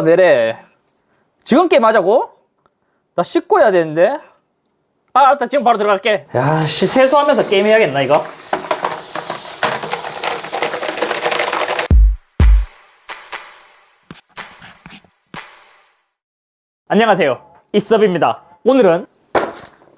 내래. 지금 게임 하자고? 나 씻고 해야 되는데. 알았다. 지금 바로 들어갈게. 야, 씨, 세수하면서 게임 해야겠나, 이거? 안녕하세요. 이섭입니다. 오늘은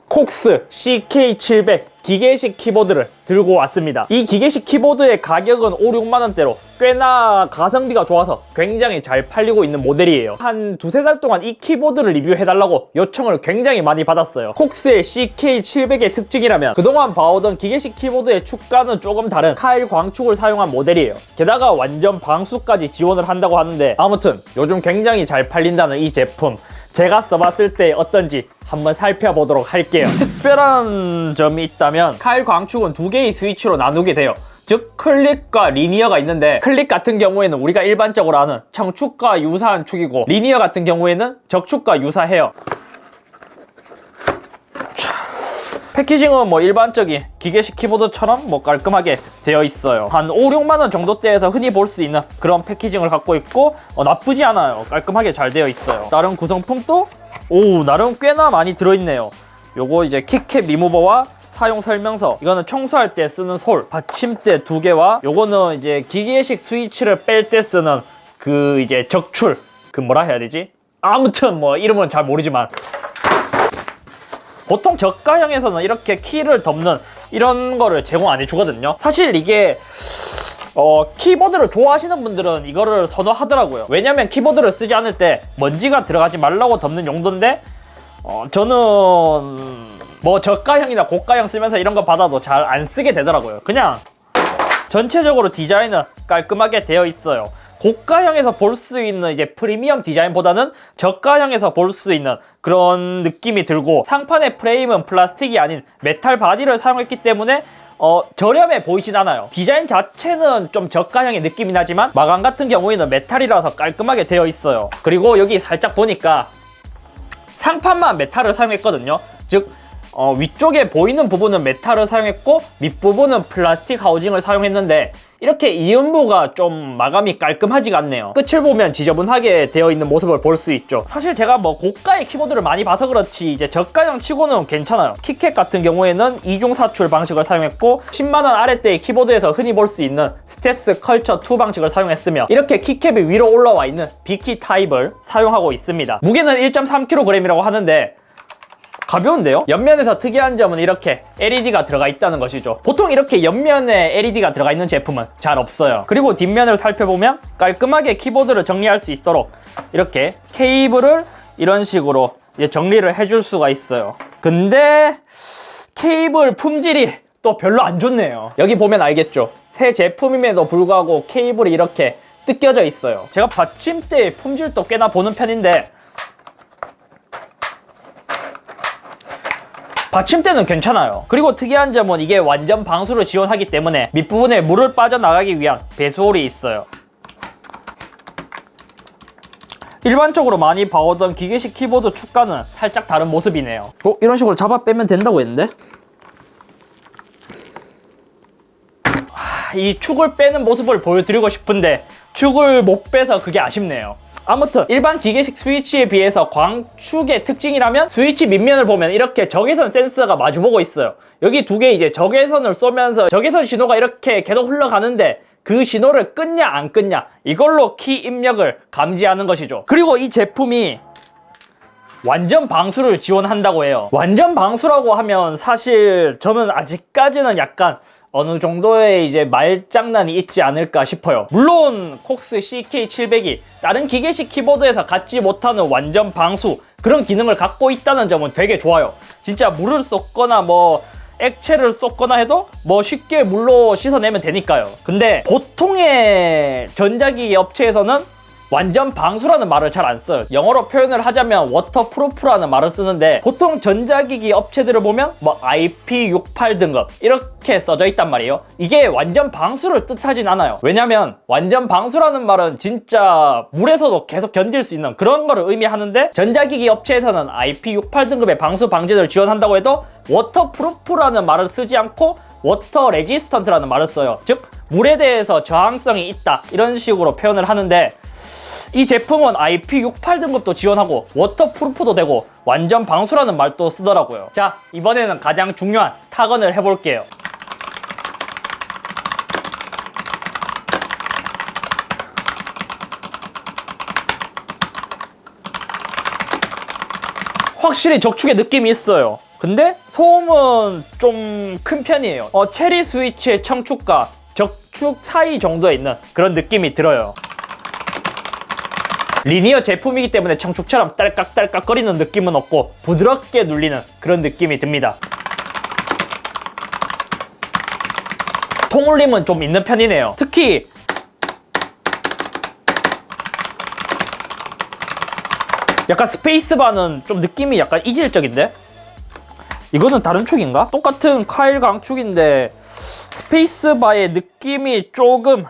콕스 CK700 기계식 키보드를 들고 왔습니다. 이 기계식 키보드의 가격은 5, 6만원대로 꽤나 가성비가 좋아서 굉장히 잘 팔리고 있는 모델이에요. 한 두세 달 동안 이 키보드를 리뷰해달라고 요청을 굉장히 많이 받았어요. 콕스의 CK700의 특징이라면 그동안 봐오던 기계식 키보드의 축과는 조금 다른 카일 광축을 사용한 모델이에요. 게다가 완전 방수까지 지원을 한다고 하는데, 아무튼 요즘 굉장히 잘 팔린다는 이 제품, 제가 써봤을 때 어떤지 한번 살펴보도록 할게요. 특별한 점이 있다면 카일 광축은 두 개의 스위치로 나누게 돼요. 즉 클릭과 리니어가 있는데, 클릭 같은 경우에는 우리가 일반적으로 아는 청축과 유사한 축이고, 리니어 같은 경우에는 적축과 유사해요. 패키징은 뭐 일반적인 기계식 키보드처럼 뭐 깔끔하게 되어 있어요. 한 5, 6만원 정도대에서 흔히 볼 수 있는 그런 패키징을 갖고 있고, 나쁘지 않아요. 깔끔하게 잘 되어 있어요. 다른 구성품도 나름 꽤나 많이 들어있네요. 요거 이제 키캡 리무버와 사용 설명서, 이거는 청소할 때 쓰는 솔, 받침대 2개와 요거는 이제 기계식 스위치를 뺄 때 쓰는 그 이제 적출, 그 뭐라 해야 되지? 아무튼 뭐 이름은 잘 모르지만, 보통 저가형에서는 이렇게 키를 덮는 이런 거를 제공 안 해주거든요. 사실 이게 키보드를 좋아하시는 분들은 이거를 선호하더라고요. 왜냐면 키보드를 쓰지 않을 때 먼지가 들어가지 말라고 덮는 용도인데, 저는 뭐 저가형이나 고가형 쓰면서 이런 거 받아도 잘 안 쓰게 되더라고요. 그냥 전체적으로 디자인은 깔끔하게 되어 있어요. 고가형에서 볼 수 있는 이제 프리미엄 디자인보다는 저가형에서 볼 수 있는 그런 느낌이 들고, 상판의 프레임은 플라스틱이 아닌 메탈 바디를 사용했기 때문에 저렴해 보이진 않아요. 디자인 자체는 좀 저가형의 느낌이 나지만 마감 같은 경우에는 메탈이라서 깔끔하게 되어 있어요. 그리고 여기 살짝 보니까 상판만 메탈을 사용했거든요. 즉 위쪽에 보이는 부분은 메탈을 사용했고 밑부분은 플라스틱 하우징을 사용했는데, 이렇게 이음부가 좀 마감이 깔끔하지가 않네요. 끝을 보면 지저분하게 되어 있는 모습을 볼 수 있죠. 사실 제가 뭐 고가의 키보드를 많이 봐서 그렇지 이제 저가형 치고는 괜찮아요. 키캡 같은 경우에는 이중 사출 방식을 사용했고, 10만원 아래대의 키보드에서 흔히 볼 수 있는 스텝스 컬처 2 방식을 사용했으며, 이렇게 키캡이 위로 올라와 있는 B키 타입을 사용하고 있습니다. 무게는 1.3kg이라고 하는데 가벼운데요? 옆면에서 특이한 점은 이렇게 LED가 들어가 있다는 것이죠. 보통 이렇게 옆면에 LED가 들어가 있는 제품은 잘 없어요. 그리고 뒷면을 살펴보면 깔끔하게 키보드를 정리할 수 있도록 이렇게 케이블을 이런 식으로 이제 정리를 해줄 수가 있어요. 근데 케이블 품질이 또 별로 안 좋네요. 여기 보면 알겠죠? 새 제품임에도 불구하고 케이블이 이렇게 뜯겨져 있어요. 제가 받침대의 품질도 꽤나 보는 편인데 받침대는 괜찮아요. 그리고 특이한 점은 이게 완전 방수를 지원하기 때문에 밑부분에 물을 빠져나가기 위한 배수홀이 있어요. 일반적으로 많이 봐오던 기계식 키보드 축과는 살짝 다른 모습이네요. 이런 식으로 잡아 빼면 된다고 했는데? 이 축을 빼는 모습을 보여드리고 싶은데 축을 못 빼서 그게 아쉽네요. 아무튼 일반 기계식 스위치에 비해서 광축의 특징이라면, 스위치 밑면을 보면 이렇게 적외선 센서가 마주보고 있어요. 여기 두 개 이제 적외선을 쏘면서 적외선 신호가 이렇게 계속 흘러가는데 그 신호를 끄냐 안 끄냐, 이걸로 키 입력을 감지하는 것이죠. 그리고 이 제품이 완전 방수를 지원한다고 해요. 완전 방수라고 하면 사실 저는 아직까지는 약간 어느 정도의 이제 말장난이 있지 않을까 싶어요. 물론 콕스 CK700이 다른 기계식 키보드에서 갖지 못하는 완전 방수, 그런 기능을 갖고 있다는 점은 되게 좋아요. 진짜 물을 쏟거나 뭐 액체를 쏟거나 해도 뭐 쉽게 물로 씻어내면 되니까요. 근데 보통의 전자기기 업체에서는 완전 방수라는 말을 잘 안 써요. 영어로 표현을 하자면 워터프루프라는 말을 쓰는데 보통 전자기기 업체들을 보면 뭐 IP68 등급 이렇게 써져 있단 말이에요. 이게 완전 방수를 뜻하진 않아요. 왜냐면 완전 방수라는 말은 진짜 물에서도 계속 견딜 수 있는 그런 거를 의미하는데 전자기기 업체에서는 IP68 등급의 방수 방지를 지원한다고 해도 워터프루프라는 말을 쓰지 않고 워터 레지스턴트라는 말을 써요. 즉 물에 대해서 저항성이 있다 이런 식으로 표현을 하는데 이 제품은 IP68 등급도 지원하고 워터프루프도 되고 완전 방수라는 말도 쓰더라고요. 자, 이번에는 가장 중요한 타건을 해볼게요. 확실히 적축의 느낌이 있어요. 근데 소음은 좀 큰 편이에요. 체리 스위치의 청축과 적축 사이 정도에 있는 그런 느낌이 들어요. 리니어 제품이기 때문에 청축처럼 딸깍딸깍 거리는 느낌은 없고 부드럽게 눌리는 그런 느낌이 듭니다. 통울림은 좀 있는 편이네요. 특히 약간 스페이스바는 좀 느낌이 약간 이질적인데? 이거는 다른 축인가? 똑같은 카일 강축인데 스페이스바의 느낌이 조금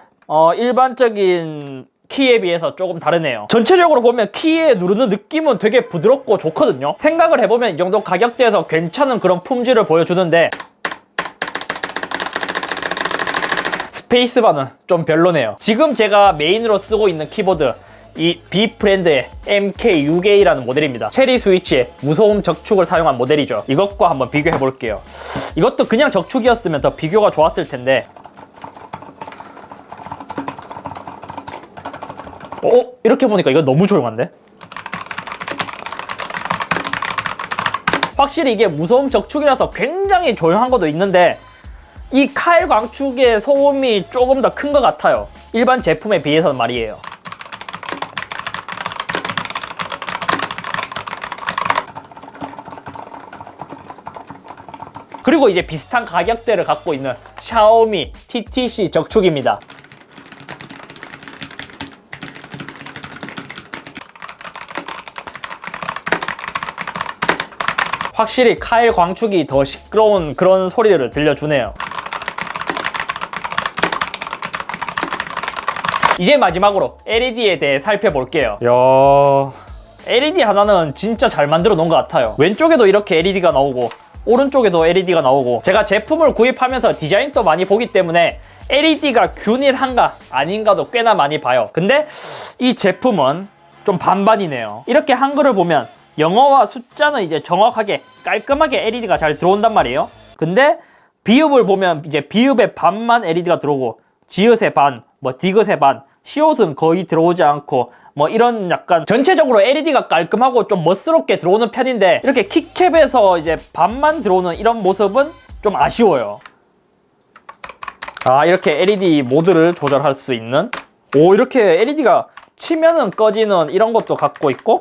일반적인 키에 비해서 조금 다르네요. 전체적으로 보면 키에 누르는 느낌은 되게 부드럽고 좋거든요. 생각을 해보면 이 정도 가격대에서 괜찮은 그런 품질을 보여주는데 스페이스바는 좀 별로네요. 지금 제가 메인으로 쓰고 있는 키보드 이 B프렌드의 MK6A라는 모델입니다. 체리 스위치에 무소음 적축을 사용한 모델이죠. 이것과 한번 비교해 볼게요. 이것도 그냥 적축이었으면 더 비교가 좋았을 텐데 이렇게 보니까 이거 너무 조용한데? 확실히 이게 무소음 적축이라서 굉장히 조용한 것도 있는데 이 카일 광축의 소음이 조금 더 큰 것 같아요. 일반 제품에 비해서는 말이에요. 그리고 이제 비슷한 가격대를 갖고 있는 샤오미 TTC 적축입니다. 확실히 카일 광축이 더 시끄러운 그런 소리를 들려주네요. 이제 마지막으로 LED에 대해 살펴볼게요. LED 하나는 진짜 잘 만들어 놓은 것 같아요. 왼쪽에도 이렇게 LED가 나오고 오른쪽에도 LED가 나오고 제가 제품을 구입하면서 디자인도 많이 보기 때문에 LED가 균일한가 아닌가도 꽤나 많이 봐요. 근데 이 제품은 좀 반반이네요. 이렇게 한글을 보면 영어와 숫자는 이제 정확하게 깔끔하게 LED가 잘 들어온단 말이에요. 근데 비읍을 보면 이제 비읍의 반만 LED가 들어오고 지읒의 반, 뭐 디귿의 반, 시옷은 거의 들어오지 않고 뭐 이런 약간 전체적으로 LED가 깔끔하고 좀 멋스럽게 들어오는 편인데 이렇게 키캡에서 이제 반만 들어오는 이런 모습은 좀 아쉬워요. 이렇게 LED 모드를 조절할 수 있는 이렇게 LED가 치면은 꺼지는 이런 것도 갖고 있고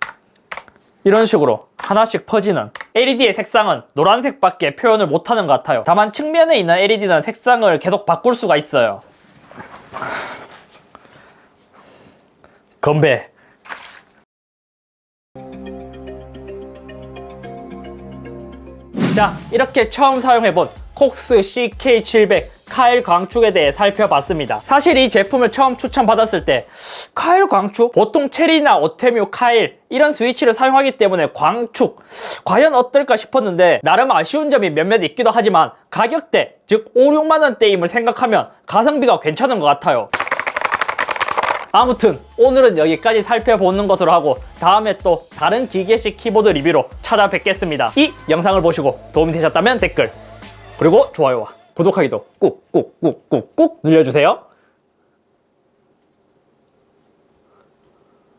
이런 식으로 하나씩 퍼지는 LED의 색상은 노란색밖에 표현을 못하는 것 같아요. 다만 측면에 있는 LED는 색상을 계속 바꿀 수가 있어요. 건배. 자, 이렇게 처음 사용해본 콕스 CK700 카일 광축에 대해 살펴봤습니다. 사실 이 제품을 처음 추천받았을 때 카일 광축? 보통 체리나 오테뮤 카일 이런 스위치를 사용하기 때문에 광축 과연 어떨까 싶었는데 나름 아쉬운 점이 몇몇 있기도 하지만 가격대 즉 5, 6만원대임을 생각하면 가성비가 괜찮은 것 같아요. 아무튼 오늘은 여기까지 살펴보는 것으로 하고 다음에 또 다른 기계식 키보드 리뷰로 찾아뵙겠습니다. 이 영상을 보시고 도움이 되셨다면 댓글 그리고 좋아요와 구독하기도 꾹꾹꾹꾹꾹 눌러주세요.